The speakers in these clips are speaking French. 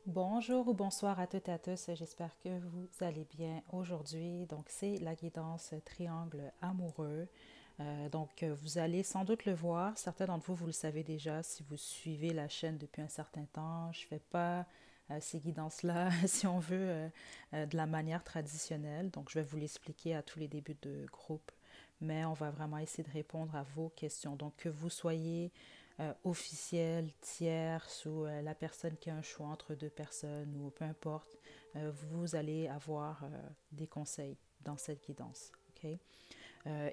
Bonjour ou bonsoir à toutes et à tous, j'espère que vous allez bien aujourd'hui. Donc, c'est la guidance triangle amoureux. Vous allez sans doute le voir. Certains d'entre vous, vous le savez déjà si vous suivez la chaîne depuis un certain temps. Je ne fais pas ces guidances-là, si on veut, de la manière traditionnelle. Donc, je vais vous l'expliquer à tous les débuts de groupe, mais on va vraiment essayer de répondre à vos questions. Donc, que vous soyez officielle, tierce ou la personne qui a un choix entre deux personnes ou peu importe, vous allez avoir des conseils dans cette guidance. OK?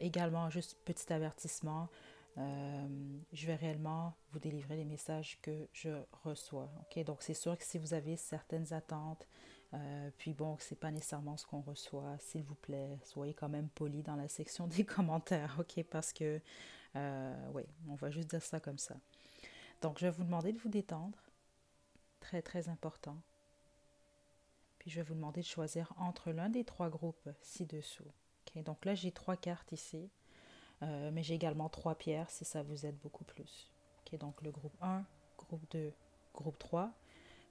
Également, juste petit avertissement, je vais réellement vous délivrer les messages que je reçois. OK? Donc, c'est sûr que si vous avez certaines attentes, puis bon, c'est pas nécessairement ce qu'on reçoit, s'il vous plaît, soyez quand même poli dans la section des commentaires, OK? Parce que, oui, on va juste dire ça comme ça. Donc, je vais vous demander de vous détendre, très très important. Puis, je vais vous demander de choisir entre l'un des trois groupes ci-dessous. Okay? Donc là, j'ai trois cartes ici, mais j'ai également trois pierres si ça vous aide beaucoup plus. Okay? Donc, le groupe 1, groupe 2, groupe 3.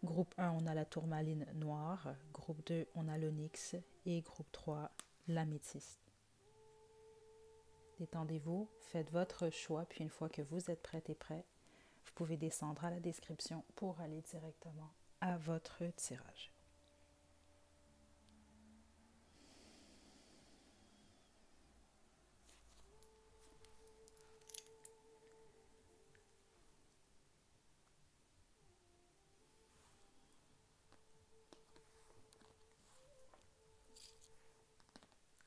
Groupe 1, on a la tourmaline noire. Groupe 2, on a l'onyx. Et groupe 3, l'améthyste. Détendez-vous, faites votre choix, puis une fois que vous êtes prête et prêt, vous pouvez descendre à la description pour aller directement à votre tirage.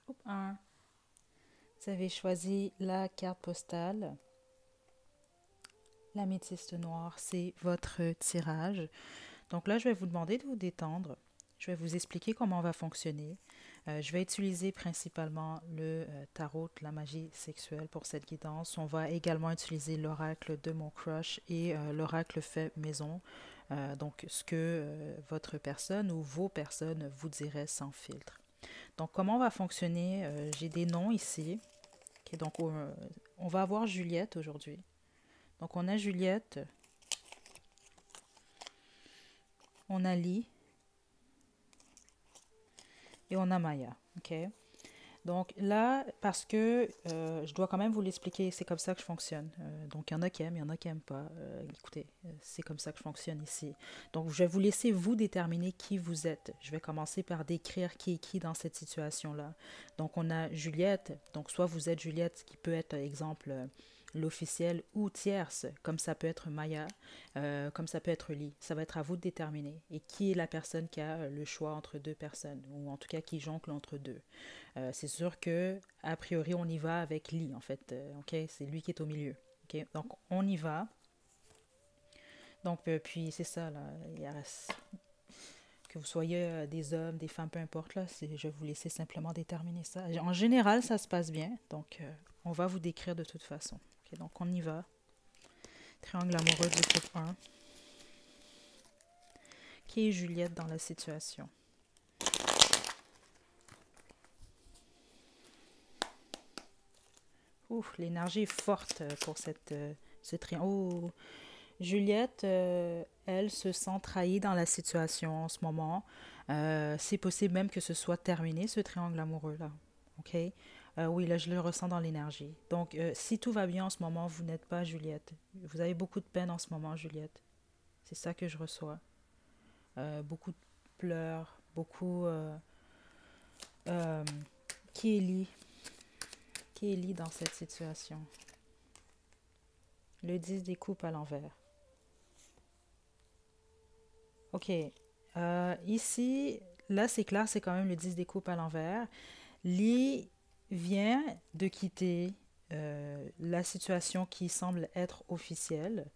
Groupe 1, vous avez choisi la carte postale. L'améthyste noire, c'est votre tirage. Donc là, je vais vous demander de vous détendre. Je vais vous expliquer comment on va fonctionner. Je vais utiliser principalement le tarot de la magie sexuelle pour cette guidance. On va également utiliser l'oracle de mon crush et l'oracle fait maison. Donc, ce que votre personne ou vos personnes vous diraient sans filtre. Donc, comment on va fonctionner? J'ai des noms ici. Okay, donc, on va avoir Juliette aujourd'hui. Donc, on a Juliette, on a Lee et on a Maya. OK? Donc là, parce que je dois quand même vous l'expliquer, c'est comme ça que je fonctionne. Donc il y en a qui aiment, il y en a qui n'aiment pas. Écoutez, c'est comme ça que je fonctionne ici. Donc je vais vous laisser vous déterminer qui vous êtes. Je vais commencer par décrire qui est qui dans cette situation-là. Donc on a Juliette. Donc soit vous êtes Juliette, qui peut être, exemple, l'officielle ou tierce, comme ça peut être Maya, comme ça peut être Lee. Ça va être à vous de déterminer. Et qui est la personne qui a le choix entre deux personnes, ou en tout cas qui jongle entre deux. C'est sûr que a priori on y va avec Lee en fait. Ok, c'est lui qui est au milieu. Ok, donc on y va. Donc puis c'est ça là. Il reste que vous soyez des hommes, des femmes, peu importe là. Je vais vous laisser simplement déterminer ça. En général, ça se passe bien. Donc on va vous décrire de toute façon. Ok, donc on y va. Triangle amoureux du groupe 1. Qui est Juliette dans la situation? Ouf, l'énergie est forte pour ce triangle. Oh, Juliette, elle se sent trahie dans la situation en ce moment. C'est possible même que ce soit terminé, ce triangle amoureux-là. OK? Oui, là, je le ressens dans l'énergie. Donc, si tout va bien en ce moment, vous n'êtes pas Juliette. Vous avez beaucoup de peine en ce moment, Juliette. C'est ça que je reçois. Beaucoup de pleurs, beaucoup... euh, qui est Lee? Qui est Lee dans cette situation? Le 10 des coupes à l'envers. Ok. Ici, là, c'est clair, c'est quand même le 10 des coupes à l'envers. Lee vient de quitter la situation qui semble être officielle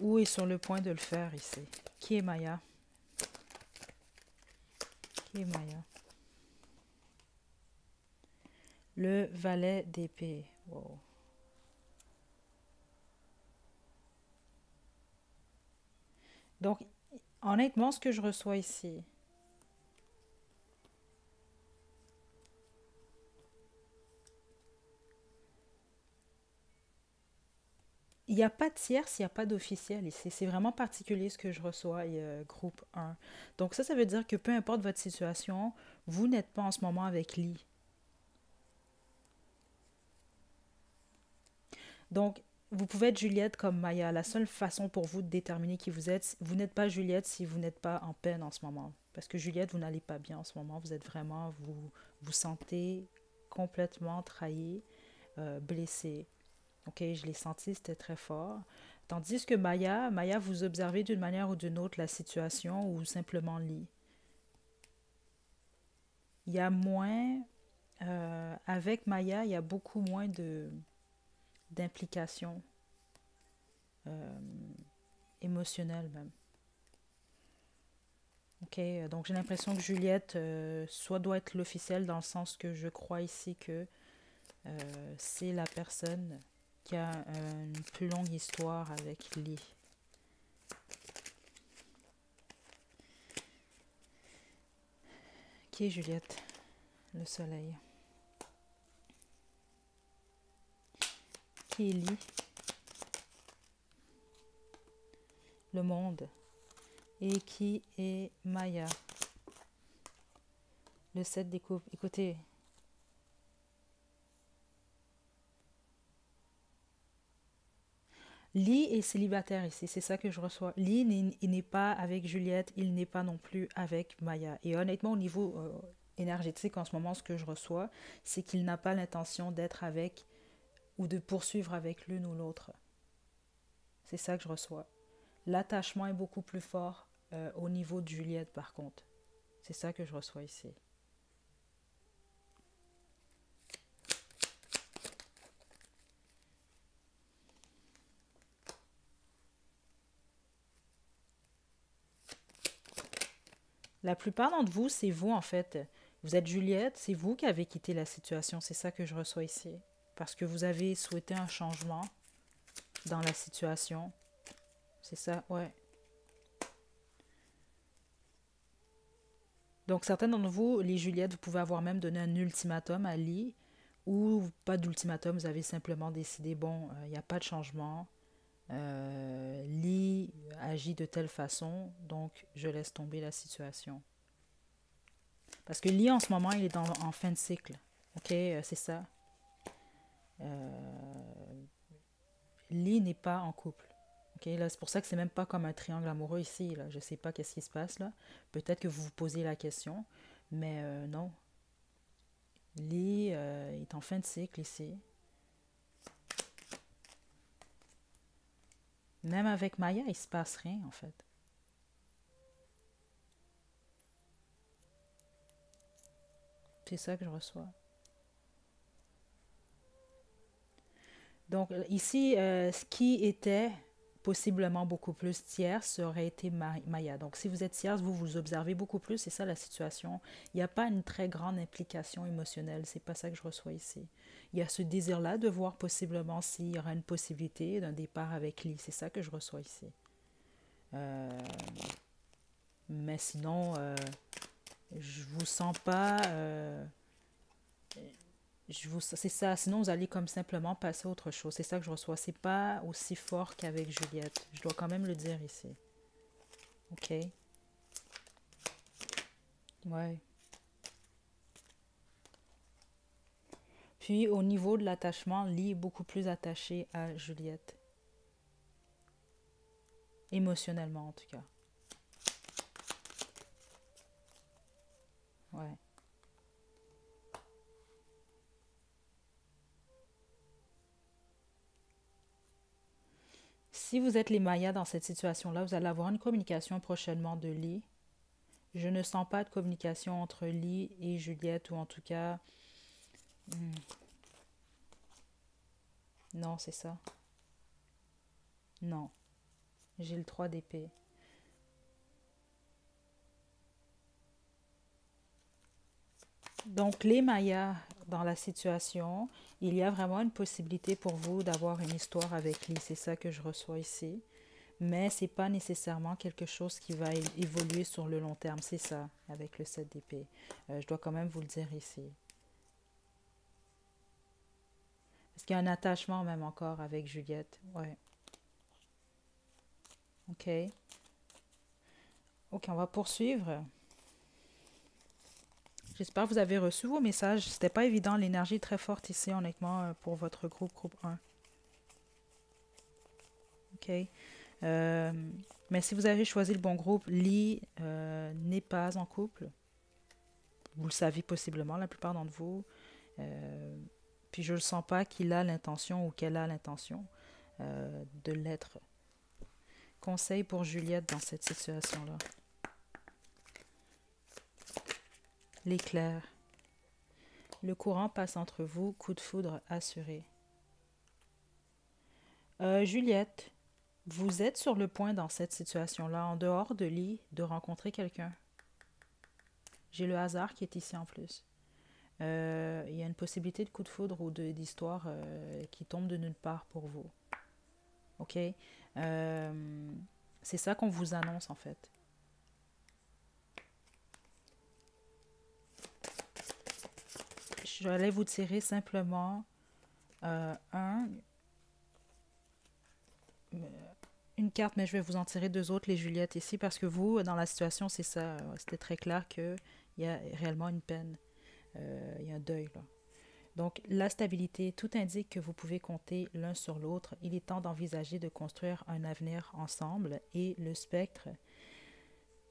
ou est sur le point de le faire ici. Qui est Maya? Qui est Maya? Le valet d'épée. Wow. Donc, honnêtement, ce que je reçois ici, il n'y a pas de tierce, il n'y a pas d'officiel ici. C'est vraiment particulier ce que je reçois, et, groupe un. Donc ça veut dire que peu importe votre situation, vous n'êtes pas en ce moment avec Lee. Donc, vous pouvez être Juliette comme Maya. La seule façon pour vous de déterminer qui vous êtes, vous n'êtes pas Juliette si vous n'êtes pas en peine en ce moment. Parce que Juliette, vous n'allez pas bien en ce moment. Vous êtes vraiment, vous sentez complètement trahi, blessé. Ok, je l'ai senti, c'était très fort. Tandis que Maya, vous observez d'une manière ou d'une autre la situation ou simplement lit. Il y a moins, avec Maya, il y a beaucoup moins de d'implication euh, émotionnelle même. Ok, donc j'ai l'impression que Juliette soit doit être l'officiel dans le sens que je crois ici que c'est la personne qui a une plus longue histoire avec Lee. Qui est Juliette? Le soleil. Qui est Lee? Le monde. Et qui est Maya? Le 7 des coupes. Écoutez, Lee est célibataire ici, c'est ça que je reçois. Lee n'est pas avec Juliette, il n'est pas non plus avec Maya. Et honnêtement, au niveau énergétique, en ce moment, ce que je reçois, c'est qu'il n'a pas l'intention d'être avec ou de poursuivre avec l'une ou l'autre. C'est ça que je reçois. L'attachement est beaucoup plus fort au niveau de Juliette, par contre. C'est ça que je reçois ici. La plupart d'entre vous, c'est vous en fait. Vous êtes Juliette, c'est vous qui avez quitté la situation. C'est ça que je reçois ici. Parce que vous avez souhaité un changement dans la situation. C'est ça, ouais. Donc, certains d'entre vous, les Juliettes, vous pouvez avoir même donné un ultimatum à Lee, ou pas d'ultimatum, vous avez simplement décidé, bon, il n'y a pas de changement, Lee agit de telle façon, donc je laisse tomber la situation. Parce que Lee, en ce moment, il est en fin de cycle, ok, c'est ça. Lee n'est pas en couple. Okay, là, c'est pour ça que c'est même pas comme un triangle amoureux ici. Là. Je sais pas qu'est-ce qui se passe là. Peut-être que vous vous posez la question, mais non. Lee est en fin de cycle ici. Même avec Maya, il se passe rien en fait. C'est ça que je reçois. Donc ici, ce qui était possiblement beaucoup plus tierce aurait été Maya. Donc si vous êtes tierce, vous observez beaucoup plus, c'est ça la situation. Il n'y a pas une très grande implication émotionnelle, c'est pas ça que je reçois ici. Il y a ce désir-là de voir possiblement s'il y aura une possibilité d'un départ avec Lee, c'est ça que je reçois ici. Euh, mais sinon, je vous sens pas... c'est ça, sinon vous allez comme simplement passer à autre chose. C'est ça que je reçois. C'est pas aussi fort qu'avec Juliette. Je dois quand même le dire ici. Ok? Ouais. Puis au niveau de l'attachement, Lee est beaucoup plus attaché à Juliette. Émotionnellement en tout cas. Ouais. Si vous êtes les Mayas dans cette situation-là, vous allez avoir une communication prochainement de Lee. Je ne sens pas de communication entre Lee et Juliette, ou en tout cas, non, c'est ça. Non, j'ai le 3 d'épée. Donc, les Mayas dans la situation, il y a vraiment une possibilité pour vous d'avoir une histoire avec Lee. C'est ça que je reçois ici. Mais c'est pas nécessairement quelque chose qui va évoluer sur le long terme. C'est ça, avec le 7 d'épée. Je dois quand même vous le dire ici. Parce qu'il y a un attachement même encore avec Juliette. Ouais. OK. OK, on va poursuivre. J'espère que vous avez reçu vos messages. C'était pas évident, l'énergie est très forte ici, honnêtement, pour votre groupe 1. OK. Euh, mais si vous avez choisi le bon groupe, Lee n'est pas en couple. Vous le savez possiblement, la plupart d'entre vous. Puis je ne sens pas qu'il a l'intention ou qu'elle a l'intention de l'être. Conseil pour Juliette dans cette situation-là. L'éclair. Le courant passe entre vous, coup de foudre assuré. Juliette, vous êtes sur le point dans cette situation-là, en dehors de Lee, de rencontrer quelqu'un. J'ai le hasard qui est ici en plus. Il y a une possibilité de coup de foudre ou d'histoire qui tombe de nulle part pour vous. OK? C'est ça qu'on vous annonce en fait. Je vais vous tirer simplement une carte, mais je vais vous en tirer deux autres, les Juliettes ici, parce que vous, dans la situation, c'est ça. C'était très clair qu'il y a réellement une peine. Il y a un deuil, là. Donc, la stabilité, tout indique que vous pouvez compter l'un sur l'autre. Il est temps d'envisager de construire un avenir ensemble. Et le spectre,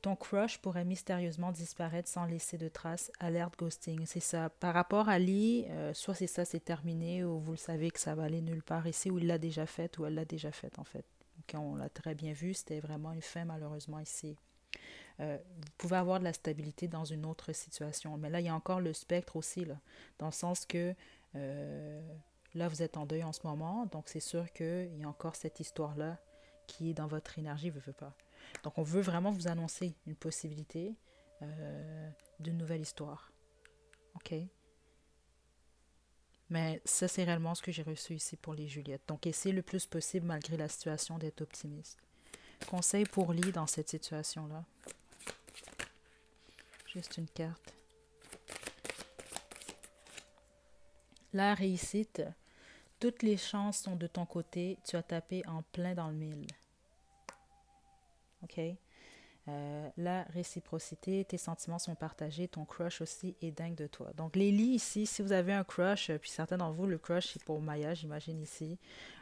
ton crush pourrait mystérieusement disparaître sans laisser de traces. Alerte ghosting, c'est ça. Par rapport à Lee, soit c'est ça, c'est terminé, ou vous le savez que ça va aller nulle part ici, ou il l'a déjà fait, ou elle l'a déjà fait, en fait. Donc, on l'a très bien vu, c'était vraiment une fin, malheureusement, ici. Vous pouvez avoir de la stabilité dans une autre situation. Mais là, il y a encore le spectre aussi, là, dans le sens que là, vous êtes en deuil en ce moment, donc c'est sûr qu'il y a encore cette histoire-là qui est dans votre énergie, veut pas. Donc, on veut vraiment vous annoncer une possibilité d'une nouvelle histoire. OK? Mais ça, c'est réellement ce que j'ai reçu ici pour les Juliettes. Donc, essayez le plus possible, malgré la situation, d'être optimiste. Conseil pour Lee dans cette situation-là. Juste une carte. La réussite. Toutes les chances sont de ton côté. Tu as tapé en plein dans le mille. OK? La réciprocité, tes sentiments sont partagés, ton crush aussi est dingue de toi. Donc, les lits ici, si vous avez un crush, puis certains d'entre vous, le crush c'est pour Maya, j'imagine ici,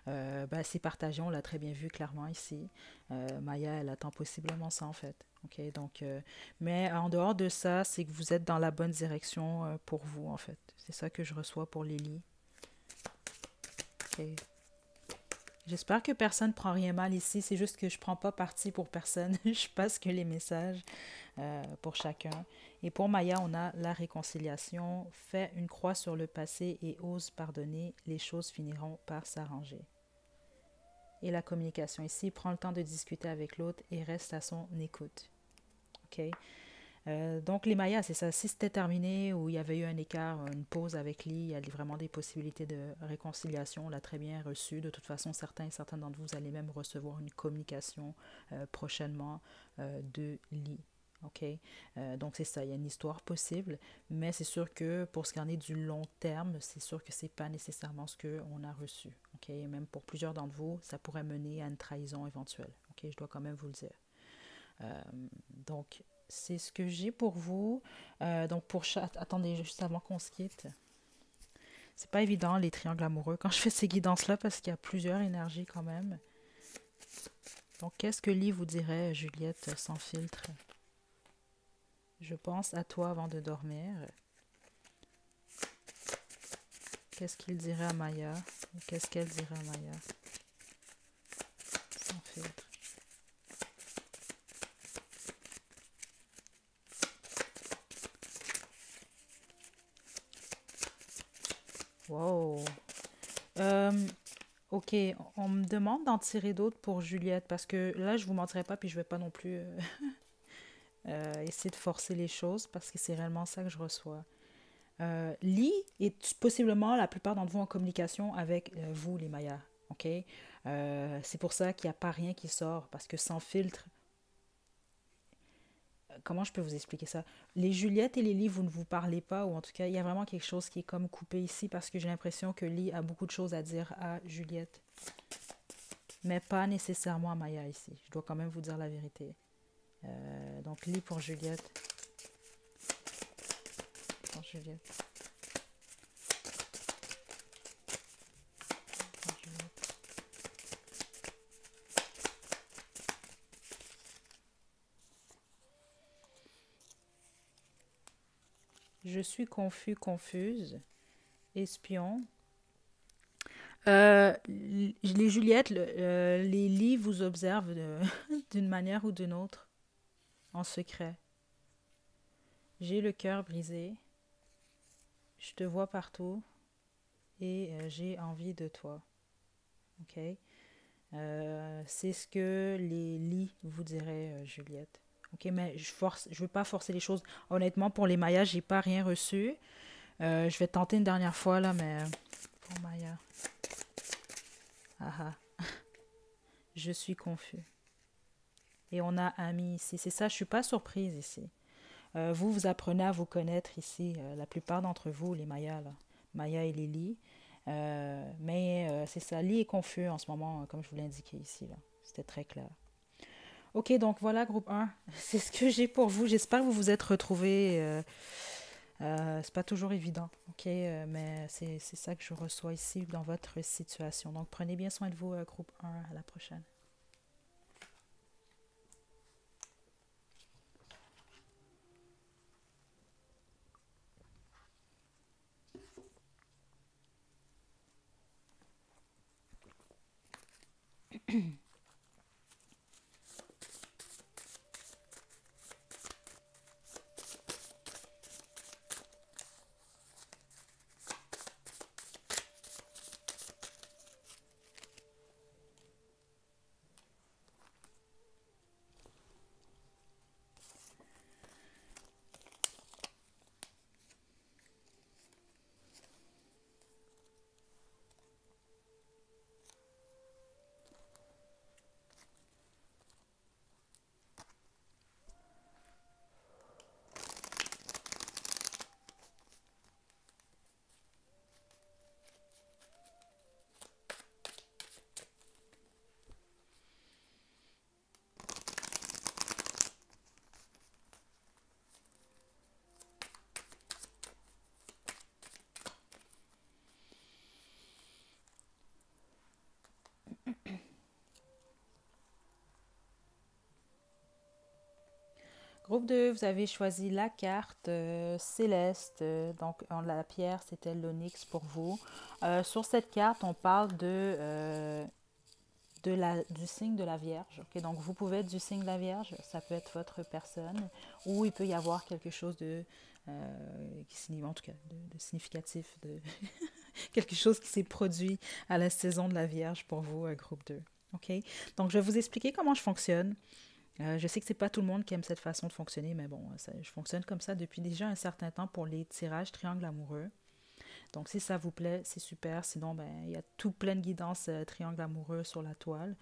c'est partagé, on l'a très bien vu clairement ici. Maya, elle attend possiblement ça en fait. OK, donc, mais en dehors de ça, c'est que vous êtes dans la bonne direction pour vous en fait. C'est ça que je reçois pour les lits. OK. J'espère que personne ne prend rien mal ici. C'est juste que je ne prends pas parti pour personne. Je passe que les messages pour chacun. Et pour Maya, on a la réconciliation. Fais une croix sur le passé et ose pardonner. Les choses finiront par s'arranger. Et la communication ici, prends le temps de discuter avec l'autre et reste à son écoute. OK? Donc les Mayas, c'est ça. Si c'était terminé ou il y avait eu un écart, une pause avec Lee, il y a vraiment des possibilités de réconciliation. On l'a très bien reçu. De toute façon, certains d'entre vous allez même recevoir une communication prochainement de Lee. OK? Donc c'est ça, il y a une histoire possible, mais c'est sûr que pour ce qui en est du long terme, c'est sûr que c'est pas nécessairement ce qu'on a reçu. OK? Et même pour plusieurs d'entre vous, ça pourrait mener à une trahison éventuelle. OK? Je dois quand même vous le dire. Donc, c'est ce que j'ai pour vous. Donc, pour chaque... Attendez, juste avant qu'on se quitte. C'est pas évident, les triangles amoureux, quand je fais ces guidances-là, parce qu'il y a plusieurs énergies quand même. Donc, qu'est-ce que Lee vous dirait, Juliette, sans filtre? Je pense à toi avant de dormir. Qu'est-ce qu'il dirait à Maya? Qu'est-ce qu'elle dirait à Maya? Sans filtre. Wow. Ok, on me demande d'en tirer d'autres pour Juliette parce que là, je vous mentirai pas, puis je vais pas non plus essayer de forcer les choses parce que c'est réellement ça que je reçois. Lee est possiblement la plupart d'entre vous en communication avec vous, les Mayas. Ok, c'est pour ça qu'il n'y a pas rien qui sort parce que sans filtre, comment je peux vous expliquer ça? Les Juliette et les Lee, vous ne vous parlez pas, ou en tout cas, il y a vraiment quelque chose qui est comme coupé ici parce que j'ai l'impression que Lee a beaucoup de choses à dire à Juliette. mais pas nécessairement à Maya ici. Je dois quand même vous dire la vérité. Donc, lit pour Juliette. Pour Juliette. Pour Juliette. Je suis confus, confuse. Espion. Les Juliettes, les lits vous observent d'une manière ou d'une autre, en secret. J'ai le cœur brisé. Je te vois partout et j'ai envie de toi. OK? C'est ce que les lits vous diraient, Juliette. OK, mais je veux pas forcer les choses. Honnêtement, pour les Mayas, j'ai pas rien reçu. Je vais tenter une dernière fois, là, mais pour Maya. Ah ah, je suis confus. Et on a ami ici. C'est ça, je suis pas surprise ici. Vous, vous apprenez à vous connaître ici. La plupart d'entre vous, les Mayas, là. Maya et Lily. Mais c'est ça, Lee est confus en ce moment, comme je vous l'ai indiqué ici, là. C'était très clair. Ok, donc voilà, groupe un. C'est ce que j'ai pour vous. J'espère que vous vous êtes retrouvés. C'est pas toujours évident, ok, mais c'est ça que je reçois ici dans votre situation. Donc prenez bien soin de vous, groupe un. À la prochaine. Groupe 2, vous avez choisi la carte céleste. Donc, la pierre, c'était l'onyx pour vous. Sur cette carte, on parle du signe de la Vierge. Okay? Donc, vous pouvez être du signe de la Vierge, ça peut être votre personne, ou il peut y avoir quelque chose en tout cas, de significatif, quelque chose qui s'est produit à la saison de la Vierge pour vous, groupe 2. OK? Donc, je vais vous expliquer comment je fonctionne. Je sais que c'est pas tout le monde qui aime cette façon de fonctionner, mais bon, je fonctionne comme ça depuis déjà un certain temps pour les tirages triangles amoureux. Donc, si ça vous plaît, c'est super. Sinon, ben, il y a tout plein de guidances triangles amoureux sur la toile.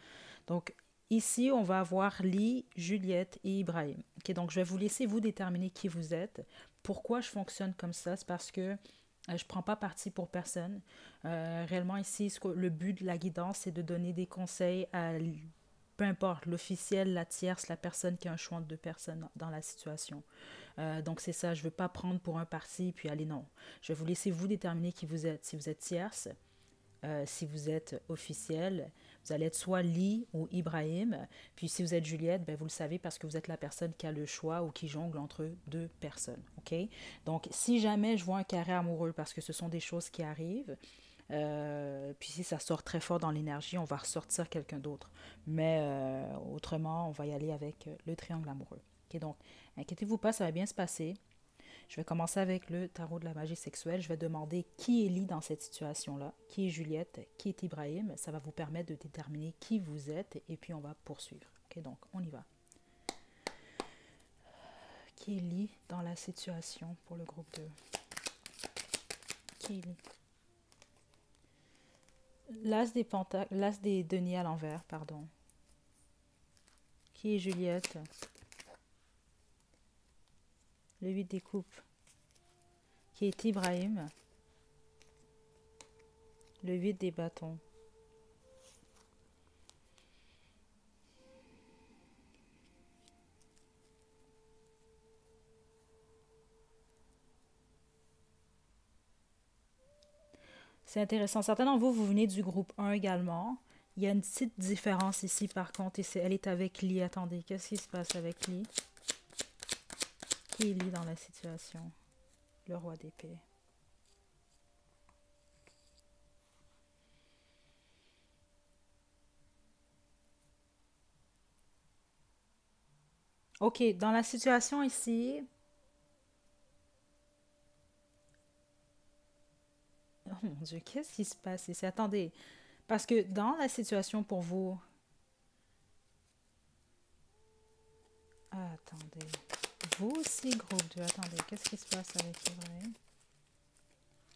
Donc, ici, on va avoir Lee, Juliette et Ibrahim. Ok, donc, je vais vous laisser vous déterminer qui vous êtes. Pourquoi je fonctionne comme ça? C'est parce que je ne prends pas parti pour personne. Réellement, ici, le but de la guidance, c'est de donner des conseils à peu importe, l'officiel, la tierce, la personne qui a un choix de deux personnes dans la situation. Donc c'est ça, je ne veux pas prendre pour un parti puis aller non. Je vais vous laisser vous déterminer qui vous êtes. Si vous êtes tierce, si vous êtes officiel, vous allez être soit Lee ou Ibrahim. Puis si vous êtes Juliette, ben vous le savez parce que vous êtes la personne qui a le choix ou qui jongle entre deux personnes. OK? Donc si jamais je vois un carré amoureux, parce que ce sont des choses qui arrivent, puis si ça sort très fort dans l'énergie, on va ressortir quelqu'un d'autre. Mais autrement, on va y aller avec le triangle amoureux. Ok, donc, inquiétez-vous pas, ça va bien se passer. Je vais commencer avec le tarot de la magie sexuelle. Je vais demander qui est Lee dans cette situation-là, qui est Juliette, qui est Ibrahim. Ça va vous permettre de déterminer qui vous êtes et puis on va poursuivre. Ok, donc on y va. Qui est Lee dans la situation pour le groupe 2? Qui est Lee? L'as des deniers à l'envers, pardon. Qui est Juliette? Le 8 des coupes. Qui est Ibrahim? Le 8 des bâtons. C'est intéressant. Certains d'entre vous, vous venez du groupe 1 également. Il y a une petite différence ici, par contre, et elle est avec Lee. Attendez, qu'est-ce qui se passe avec Lee? Qui est Lee dans la situation? Le roi d'épée. Ok, dans la situation ici... Oh mon Dieu, qu'est-ce qui se passe ici? Attendez, parce que dans la situation pour vous... Attendez. Vous aussi, groupe 2. Attendez, qu'est-ce qui se passe avec Ibrahim?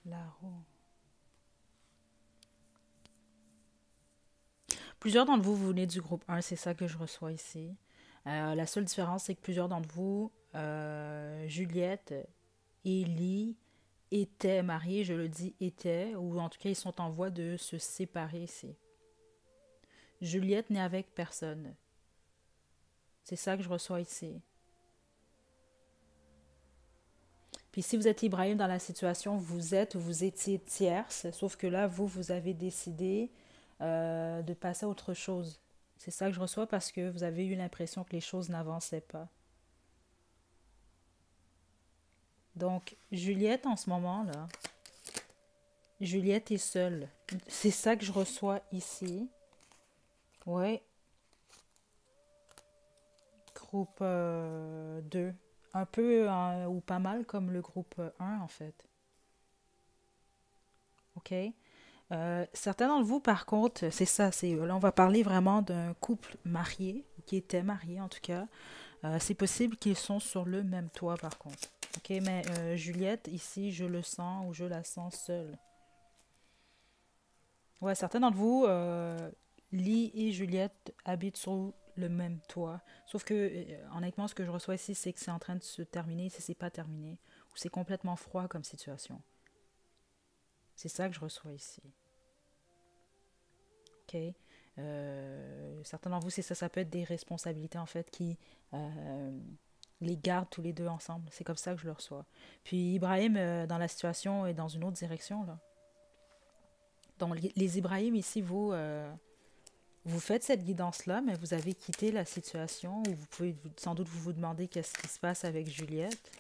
La roue. Plusieurs d'entre vous, vous venez du groupe 1, c'est ça que je reçois ici. La seule différence, c'est que plusieurs d'entre vous, Juliette et Lee, étaient mariés, je le dis étaient, ou en tout cas, ils sont en voie de se séparer ici. Juliette n'est avec personne. C'est ça que je reçois ici. Puis si vous êtes Ibrahim dans la situation, vous êtes ou vous étiez tierce, sauf que là, vous avez décidé de passer à autre chose. C'est ça que je reçois parce que vous avez eu l'impression que les choses n'avançaient pas. Donc, Juliette, en ce moment-là, Juliette est seule. C'est ça que je reçois ici. Ouais. Groupe 2. Un peu ou pas mal comme le groupe 1, en fait. OK? Certains d'entre vous, par contre, c'est ça. Là, on va parler vraiment d'un couple marié, qui était marié en tout cas. C'est possible qu'ils sont sur le même toit, par contre. OK, mais Juliette, ici, je le sens ou je la sens seule. Ouais, certains d'entre vous, Lee et Juliette habitent sur le même toit. Sauf que, honnêtement, ce que je reçois ici, c'est que c'est en train de se terminer, si c'est pas terminé, ou c'est complètement froid comme situation. C'est ça que je reçois ici. OK? Certains d'entre vous, c'est ça, ça peut être des responsabilités, en fait, qui les gardent tous les deux ensemble. C'est comme ça que je le reçois. Puis Ibrahim, dans la situation, est dans une autre direction, là. Donc, les Ibrahim, ici, vous faites cette guidance-là, mais vous avez quitté la situation où vous pouvez sans doute vous demander qu'est-ce qui se passe avec Juliette.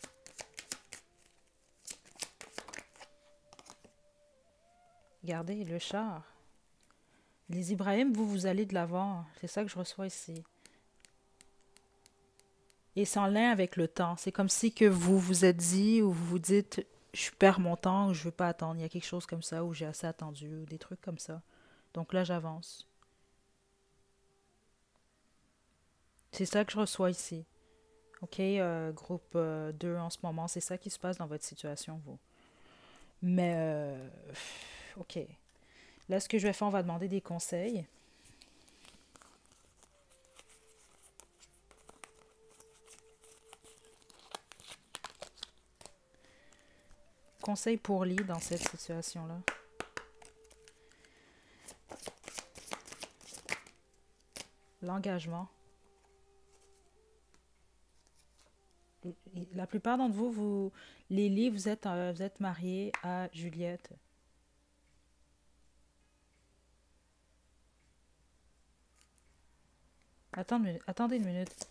Regardez, le char. Les Ibrahim, vous allez de l'avant. C'est ça que je reçois ici. Et c'est en lien avec le temps. C'est comme si que vous vous êtes dit ou vous vous dites, je perds mon temps ou je veux pas attendre. Il y a quelque chose comme ça où j'ai assez attendu ou des trucs comme ça. Donc là, j'avance. C'est ça que je reçois ici. OK, groupe 2 en ce moment, c'est ça qui se passe dans votre situation, vous. Mais, OK. Là, ce que je vais faire, on va demander des conseils. Conseils pour Lee dans cette situation-là. L'engagement. La plupart d'entre vous, Lily, vous êtes mariée à Juliette. Attendez une minute.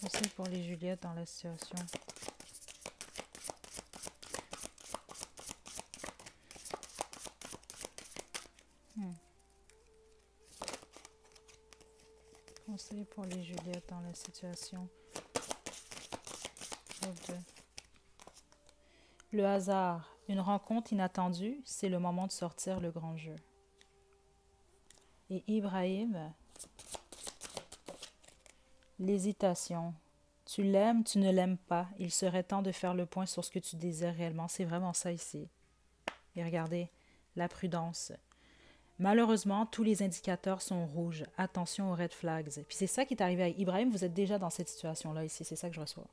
Conseil pour les Juliettes dans la situation. Conseil pour les Juliettes dans la situation. Le hasard, une rencontre inattendue, c'est le moment de sortir le grand jeu. Et Ibrahim, l'hésitation. Tu l'aimes, tu ne l'aimes pas. Il serait temps de faire le point sur ce que tu désires réellement. C'est vraiment ça ici. Et regardez, la prudence. Malheureusement, tous les indicateurs sont rouges. Attention aux red flags. Puis c'est ça qui est arrivé avec Ibrahim. Vous êtes déjà dans cette situation-là ici. C'est ça que je reçois.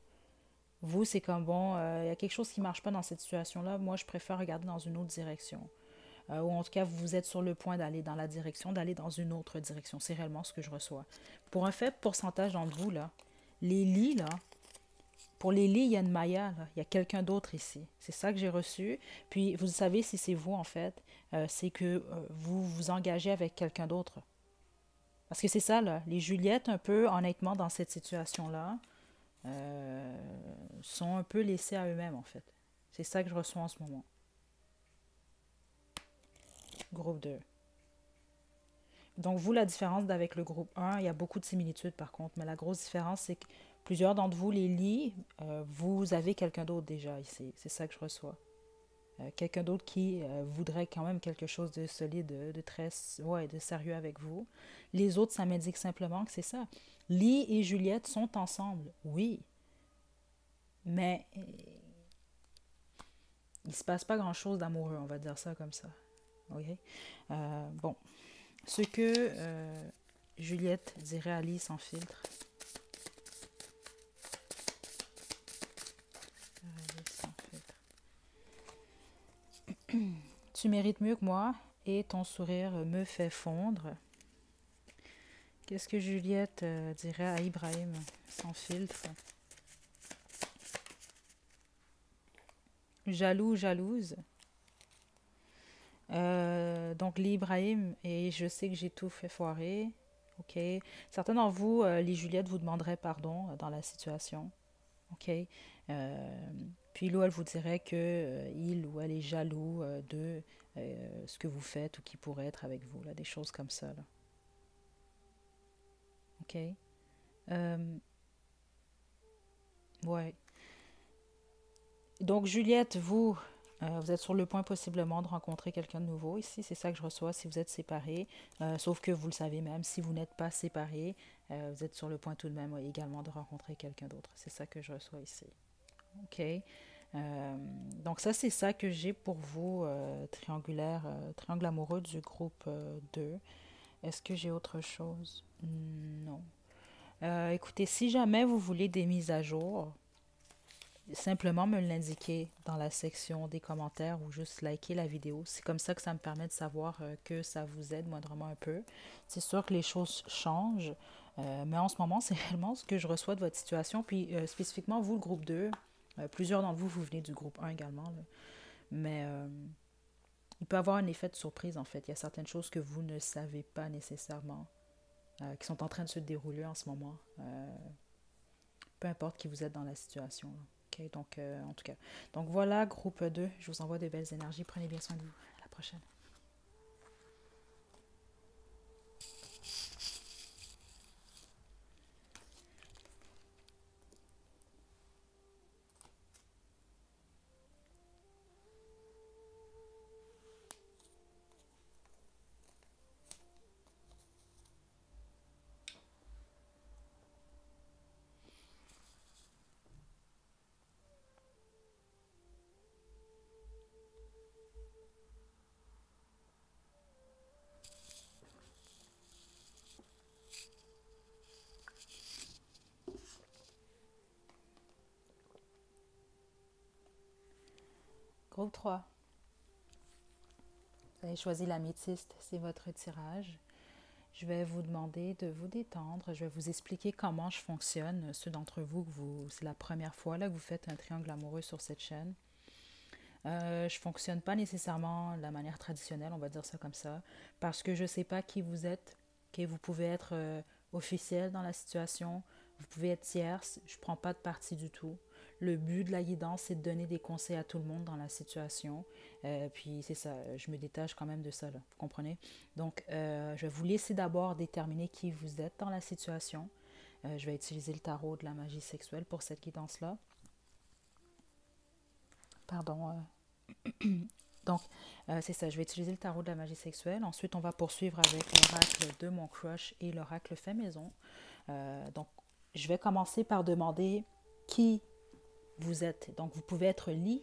Vous, c'est comme, bon, il y a quelque chose qui ne marche pas dans cette situation-là. Moi, je préfère regarder dans une autre direction. Ou en tout cas, vous êtes sur le point d'aller dans la direction, d'aller dans une autre direction. C'est réellement ce que je reçois. Pour un faible pourcentage d'entre vous, là, les lits, là, Pour les lits, il y a une Maya, là. Il y a quelqu'un d'autre ici. C'est ça que j'ai reçu. Puis, vous savez, si c'est vous, en fait, c'est que vous vous engagez avec quelqu'un d'autre. Parce que c'est ça, là. Les Juliettes, un peu, honnêtement, dans cette situation-là, euh, sont un peu laissées à eux-mêmes, en fait. C'est ça que je reçois en ce moment. Groupe 2. Donc, vous, la différence avec le groupe 1, il y a beaucoup de similitudes par contre, mais la grosse différence, c'est que plusieurs d'entre vous les lient, vous avez quelqu'un d'autre déjà ici. C'est ça que je reçois. Quelqu'un d'autre qui voudrait quand même quelque chose de solide, de très, ouais, de sérieux avec vous. Les autres, ça m'indique simplement que c'est ça. Lee et Juliette sont ensemble, oui, mais il ne se passe pas grand-chose d'amoureux, on va dire ça comme ça. Ok? Bon, ce que Juliette dirait à Lee sans filtre. Sans filtre. Tu mérites mieux que moi et ton sourire me fait fondre. Qu'est-ce que Juliette dirait à Ibrahim sans filtre? Jaloux, jalouse. Donc, l'Ibrahim, et je sais que j'ai tout fait foirer. Ok. Certains d'entre vous, les Juliette, vous demanderaient pardon dans la situation. Ok. Puis Lou, elle vous dirait que il ou elle est jaloux de ce que vous faites ou qui pourrait être avec vous, là, des choses comme ça. Là. Ok. Ouais. Donc, Juliette, vous, vous êtes sur le point possiblement de rencontrer quelqu'un de nouveau ici. C'est ça que je reçois si vous êtes séparés. Sauf que vous le savez même, si vous n'êtes pas séparés, vous êtes sur le point tout de même également de rencontrer quelqu'un d'autre. C'est ça que je reçois ici. OK. Donc ça, c'est ça que j'ai pour vous, triangle amoureux du groupe 2. Est-ce que j'ai autre chose? Non. Écoutez, si jamais vous voulez des mises à jour, simplement me l'indiquer dans la section des commentaires ou juste liker la vidéo. C'est comme ça que ça me permet de savoir que ça vous aide moindrement un peu. C'est sûr que les choses changent, mais en ce moment, c'est réellement ce que je reçois de votre situation. Puis spécifiquement, vous, le groupe 2, plusieurs d'entre vous, vous venez du groupe 1 également, là. Mais il peut y avoir un effet de surprise, en fait. Il y a certaines choses que vous ne savez pas nécessairement, qui sont en train de se dérouler en ce moment. Peu importe qui vous êtes dans la situation. Là. OK, donc, en tout cas. Donc, voilà, groupe 2. Je vous envoie de belles énergies. Prenez bien soin de vous. À la prochaine. Groupe 3. Vous avez choisi l'améthyste. C'est votre tirage. Je vais vous demander de vous détendre. Je vais vous expliquer comment je fonctionne. Ceux d'entre vous, c'est la première fois là, que vous faites un triangle amoureux sur cette chaîne. Je fonctionne pas nécessairement de la manière traditionnelle, on va dire ça comme ça, parce que je sais pas qui vous êtes, que vous pouvez être officiel dans la situation, vous pouvez être tierce, je prends pas de parti du tout. Le but de la guidance, c'est de donner des conseils à tout le monde dans la situation. Puis c'est ça, je me détache quand même de ça, là, vous comprenez? Donc, je vais vous laisser d'abord déterminer qui vous êtes dans la situation. Je vais utiliser le tarot de la magie sexuelle pour cette guidance-là. Pardon, donc, c'est ça, je vais utiliser le tarot de la magie sexuelle. Ensuite, on va poursuivre avec l'oracle de mon crush et l'oracle fait maison. Donc, je vais commencer par demander qui vous êtes. Donc, vous pouvez être Lee,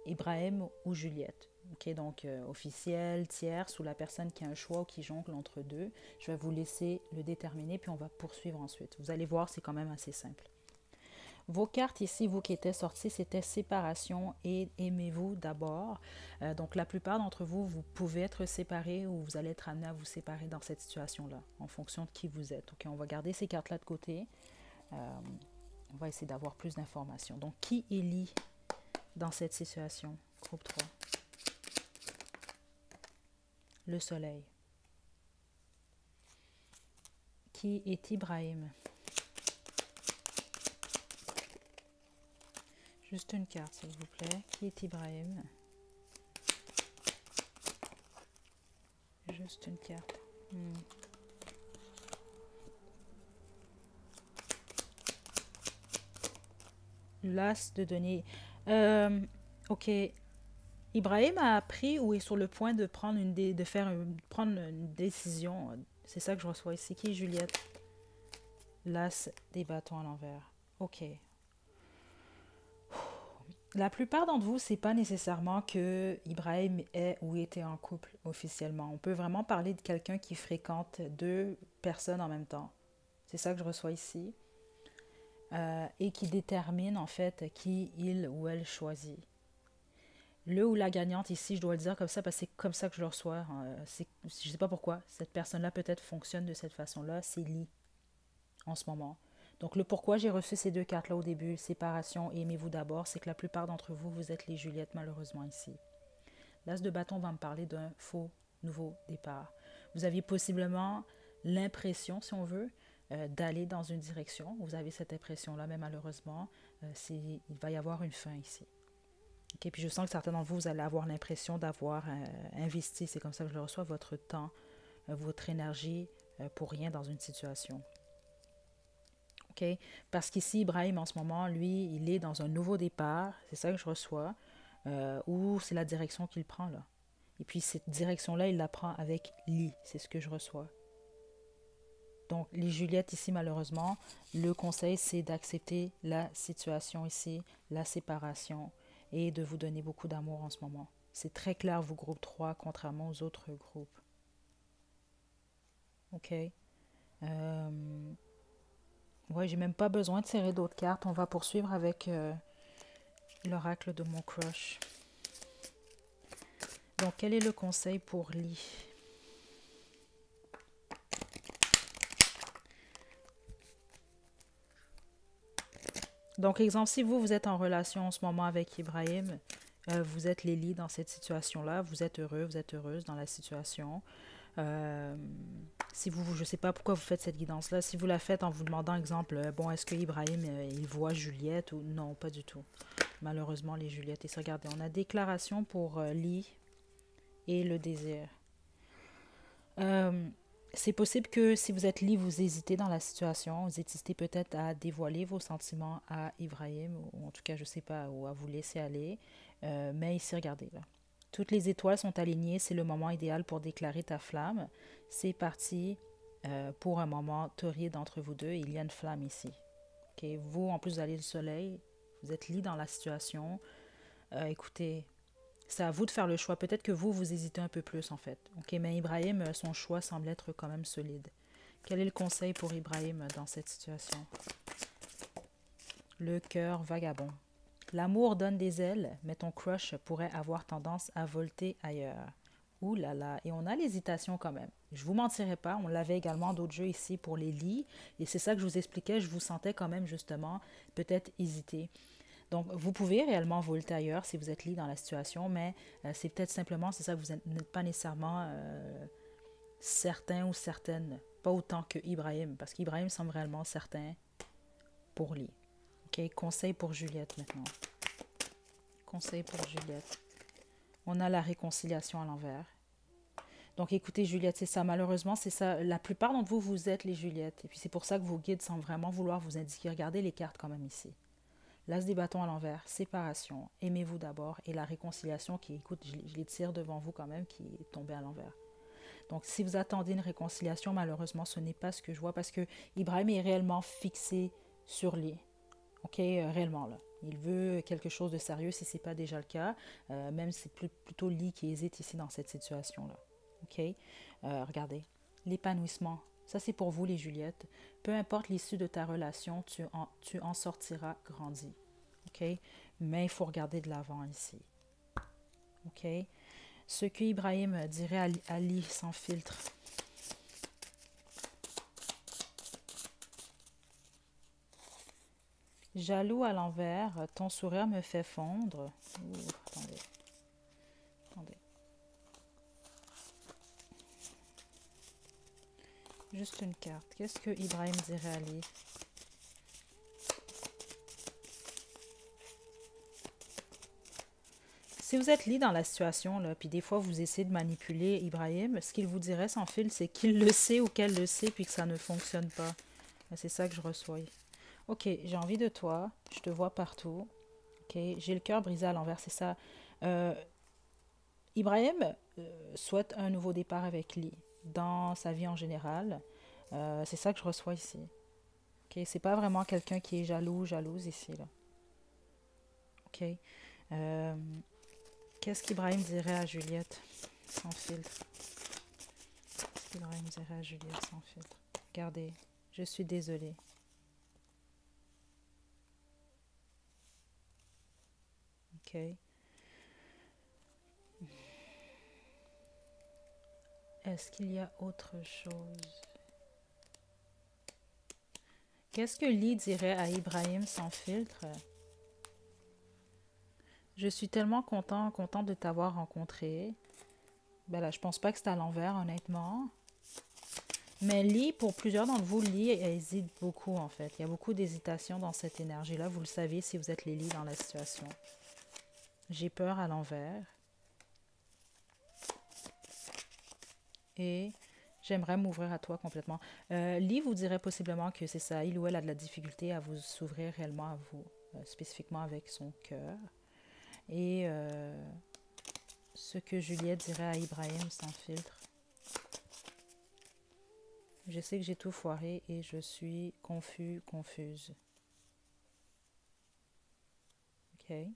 Ibrahim ou Juliette. Ok, donc officiel, tierce ou la personne qui a un choix ou qui jongle entre deux. Je vais vous laisser le déterminer puis on va poursuivre ensuite. Vous allez voir, c'est quand même assez simple. Vos cartes ici, vous qui étiez sortis, c'était séparation et aimez-vous d'abord. Donc la plupart d'entre vous, vous pouvez être séparés ou vous allez être amenés à vous séparer dans cette situation-là, en fonction de qui vous êtes. Ok, on va garder ces cartes-là de côté. On va essayer d'avoir plus d'informations. Donc, qui est Lee dans cette situation? Groupe 3. Le soleil. Qui est Ibrahim? Juste une carte, s'il vous plaît. Qui est Ibrahim? Juste une carte. L'as de denier. Ok. Ibrahim a appris ou est sur le point de prendre prendre une décision. C'est ça que je reçois ici. Qui est Juliette? L'as des bâtons à l'envers. Ok. La plupart d'entre vous, c'est pas nécessairement que Ibrahim est ou était en couple officiellement. On peut vraiment parler de quelqu'un qui fréquente deux personnes en même temps. C'est ça que je reçois ici. Et qui détermine en fait qui il ou elle choisit. Le ou la gagnante ici, je dois le dire comme ça parce que c'est comme ça que je le reçois. Je ne sais pas pourquoi. Cette personne-là peut-être fonctionne de cette façon-là. C'est Lee en ce moment. Donc le pourquoi j'ai reçu ces deux cartes-là au début, séparation et aimez-vous d'abord, c'est que la plupart d'entre vous, vous êtes les Juliettes malheureusement ici. L'as de bâton va me parler d'un faux nouveau départ. Vous aviez possiblement l'impression, si on veut, d'aller dans une direction. Vous avez cette impression-là, mais malheureusement, il va y avoir une fin ici. Okay, puis je sens que certains d'entre vous, vous allez avoir l'impression d'avoir investi, c'est comme ça que je le reçois, votre temps, votre énergie pour rien dans une situation. Okay? Parce qu'ici, Ibrahim, en ce moment, lui, il est dans un nouveau départ, c'est ça que je reçois, ou c'est la direction qu'il prend là. Et puis cette direction-là, il la prend avec Lee, c'est ce que je reçois. Donc, les Juliettes ici, malheureusement, le conseil, c'est d'accepter la situation ici, la séparation, et de vous donner beaucoup d'amour en ce moment. C'est très clair, vous, groupe 3, contrairement aux autres groupes. OK. Ouais, j'ai même pas besoin de tirer d'autres cartes. On va poursuivre avec l'oracle de mon crush. Donc, quel est le conseil pour Lee? Donc, exemple, si vous êtes en relation en ce moment avec Ibrahim, vous êtes les Lee dans cette situation-là, vous êtes heureux, vous êtes heureuse dans la situation. Si vous, je ne sais pas pourquoi vous faites cette guidance-là, si vous la faites en vous demandant, exemple, bon, est-ce que Ibrahim, il voit Juliette ou non, pas du tout. Malheureusement, les Juliettes. Et ça, regardez, on a déclaration pour Lee et le désir. C'est possible que si vous êtes Lee, vous hésitez dans la situation, vous hésitez peut-être à dévoiler vos sentiments à Ibrahim, ou en tout cas, je ne sais pas, ou à vous laisser aller. Mais ici, regardez, là. Toutes les étoiles sont alignées, c'est le moment idéal pour déclarer ta flamme. C'est parti pour un moment torride entre vous deux. Il y a une flamme ici. Okay? Vous, en plus, vous avez le soleil, vous êtes Lee dans la situation. Écoutez, c'est à vous de faire le choix. Peut-être que vous hésitez un peu plus en fait. Ok, mais Ibrahim, son choix semble être quand même solide. Quel est le conseil pour Ibrahim dans cette situation? Le cœur vagabond. L'amour donne des ailes, mais ton crush pourrait avoir tendance à volter ailleurs. Ouh là là, et on a l'hésitation quand même. Je vous mentirai pas, on l'avait également d'autres jeux ici pour les lits, et c'est ça que je vous expliquais, je vous sentais quand même justement peut-être hésiter. Donc, vous pouvez réellement volter ailleurs si vous êtes lié dans la situation, mais c'est peut-être simplement, c'est ça que vous n'êtes pas nécessairement certain ou certaine, pas autant que Ibrahim, parce qu'Ibrahim semble réellement certain pour lui. Ok, conseil pour Juliette maintenant. Conseil pour Juliette. On a la réconciliation à l'envers. Donc, écoutez, Juliette, c'est ça. Malheureusement, c'est ça. La plupart d'entre vous, vous êtes les Juliettes. Et puis, c'est pour ça que vos guides semblent vraiment vouloir vous indiquer. Regardez les cartes quand même ici. L'as des bâtons à l'envers, séparation, aimez-vous d'abord, et la réconciliation qui, écoute, je les tire devant vous quand même, qui est tombée à l'envers. Donc, si vous attendez une réconciliation, malheureusement, ce n'est pas ce que je vois, parce que Ibrahim est réellement fixé sur Lee. Ok, réellement, là. Il veut quelque chose de sérieux, si ce n'est pas déjà le cas, même si c'est plutôt Lee qui hésite ici dans cette situation-là. Ok, regardez, l'épanouissement. Ça, c'est pour vous, les Juliettes. Peu importe l'issue de ta relation, tu en sortiras grandi. OK? Mais il faut regarder de l'avant ici. OK? Ce que Ibrahim dirait à Ali sans filtre. Jaloux à l'envers, ton sourire me fait fondre. Ouh, attendez, attendez. Juste une carte. Qu'est-ce que Ibrahim dirait à lui? Si vous êtes lié dans la situation, là, puis des fois vous essayez de manipuler Ibrahim, ce qu'il vous dirait sans fil, c'est qu'il le sait ou qu'elle le sait, puis que ça ne fonctionne pas. C'est ça que je reçois. Ok, j'ai envie de toi, je te vois partout. Ok, j'ai le cœur brisé à l'envers, c'est ça. Euh, Ibrahim souhaite un nouveau départ avec Lee dans sa vie en général. C'est ça que je reçois ici. Ok, c'est pas vraiment quelqu'un qui est jaloux, jalouse ici là. Ok. Euh, Qu'est-ce qu'Ibrahim dirait à Juliette sans filtre? Qu'est-ce qu'Ibrahim dirait à Juliette sans filtre? Regardez, je suis désolée. Ok. Est-ce qu'il y a autre chose? Qu'est-ce que Lee dirait à Ibrahim sans filtre? Je suis tellement content de t'avoir rencontré. Ben là, je pense pas que c'est à l'envers, honnêtement. Mais Lee, pour plusieurs d'entre vous, Lee hésite beaucoup, en fait. Il y a beaucoup d'hésitation dans cette énergie-là. Vous le savez si vous êtes les Lee dans la situation. J'ai peur à l'envers. Et j'aimerais m'ouvrir à toi complètement. Lee vous dirait possiblement que c'est ça. Il ou elle a de la difficulté à vous s'ouvrir réellement à vous, spécifiquement avec son cœur. Et ce que Juliette dirait à Ibrahim sans filtre. Je sais que j'ai tout foiré et je suis confuse. Ok? Et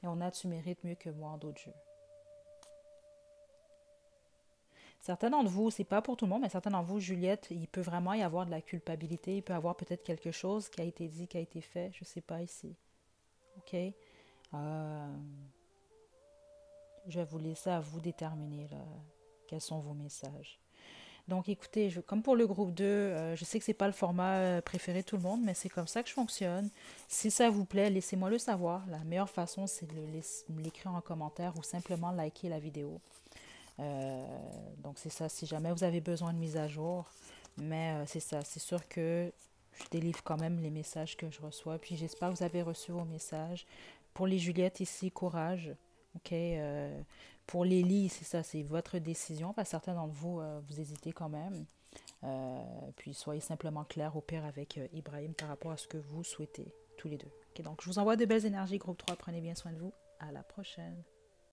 on a tu mérites mieux que moi en d'autres jeux. Certains d'entre vous, c'est pas pour tout le monde, mais certains d'entre vous, Juliette, il peut vraiment y avoir de la culpabilité. Il peut y avoir peut-être quelque chose qui a été dit, qui a été fait. Je sais pas ici. Ok? Je vais vous laisser à vous déterminer là, quels sont vos messages. Donc écoutez, comme pour le groupe 2, je sais que c'est pas le format préféré de tout le monde, mais c'est comme ça que je fonctionne. Si ça vous plaît, laissez-moi le savoir. La meilleure façon, c'est de l'écrire en commentaire ou simplement liker la vidéo. Euh, donc c'est ça, si jamais vous avez besoin de mise à jour. Mais c'est ça, c'est sûr que je délivre quand même les messages que je reçois. Puis j'espère que vous avez reçu vos messages. Pour les Juliettes ici, courage. Ok. Pour les lits, c'est ça, c'est votre décision. Parce que certains d'entre vous, vous hésitez quand même. Puis soyez simplement clair au pire avec Ibrahim par rapport à ce que vous souhaitez, tous les deux. Ok, donc je vous envoie de belles énergies, groupe 3. Prenez bien soin de vous. À la prochaine.